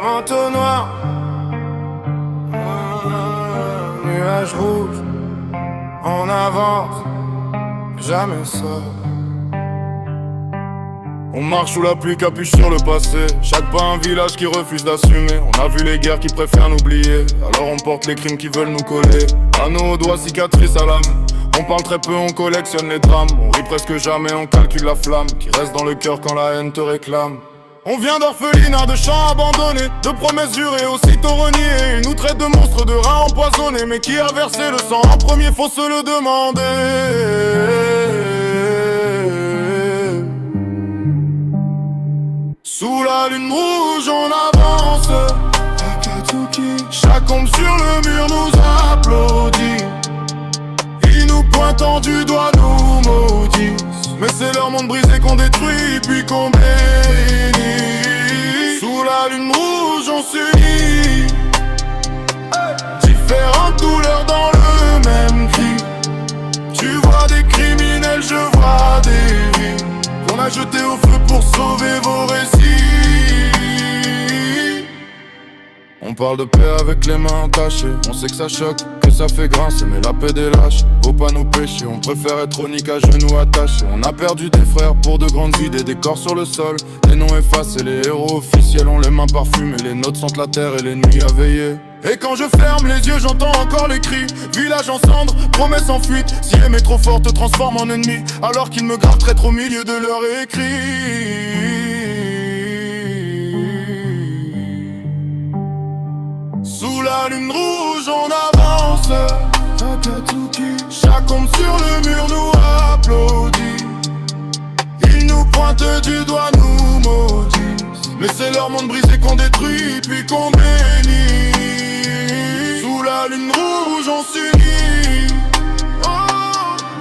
Manteau noir, nuage rouge, on avance, jamais seul. On marche sous la pluie, capuche sur le passé. Chaque pas un village qui refuse d'assumer. On a vu les guerres qui préfèrent n'oublier. Alors on porte les crimes qui veulent nous coller. À nos doigts, cicatrices à la main. On parle très peu, on collectionne les drames. On rit presque jamais, on calcule la flamme qui reste dans le cœur quand la haine te réclame. On vient d'orphelinats, de champs abandonnés, de promesses jurées, aussitôt reniées. Ils nous traitent de monstres, de rats empoisonnés. Mais qui a versé le sang en premier, faut se le demander. Sous la lune rouge on avance, chaque ombre sur le mur nous applaudit. Ils nous pointant du doigt nous maudissent. Mais c'est leur monde brisé qu'on détruit puis qu'on bénit. Sous la lune rouge on s'unit, différentes douleurs dans le même cri. Tu vois des criminels, je vois des vies qu'on a jeté au feu pour sauver vos récits. On parle de paix avec les mains entachées. On sait que ça choque, que ça fait grincer, mais la paix des lâches faut pas nous pécher. On préfère être chronique à genoux attachés. On a perdu des frères pour de grandes idées. Des corps sur le sol, les noms effacés. Les héros officiels ont les mains parfumées. Les nôtres sentent la terre et les nuits à veiller. Et quand je ferme les yeux, j'entends encore les cris. Village en cendres, promesses en fuite. Si l'aimer trop fort te transforme en ennemi, alors qu'ils me gardent traître au milieu de leurs écrits. Sous la lune rouge on avance, chaque ombre sur le mur nous applaudit. Ils nous pointent du doigt, nous maudissent. Mais c'est leur monde brisé qu'on détruit puis qu'on bénit. Sous la lune rouge on s'unit,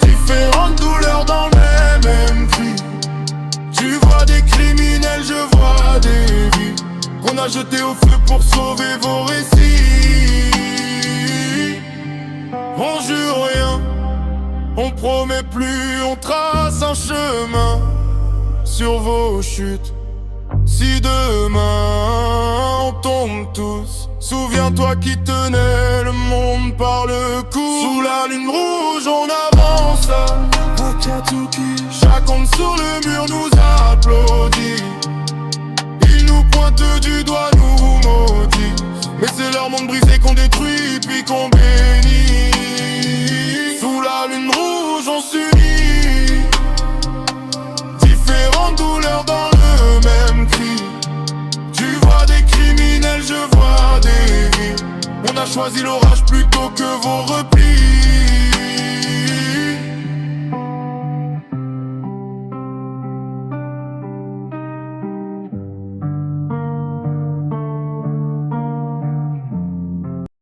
différentes douleurs dans les mêmes cris. Tu vois des criminels, je vois des vies qu'on a jeté au feu pour sauver vos récits. On jure rien, on promet plus, on trace un chemin sur vos chutes. Si demain on tombe tous, souviens-toi qui tenait le monde par le cou. Sous la lune rouge on avance, chaque ombre sur le mur nous applaudit. Ils nous pointent du doigt, nous maudissent. Mais c'est leur monde brisé qu'on détruit puis qu'on bénit. Sous la lune rouge on s'unit, différentes douleurs dans le même cri. Tu vois des criminels, je vois des vies. On a choisi l'orage plutôt que vos replis.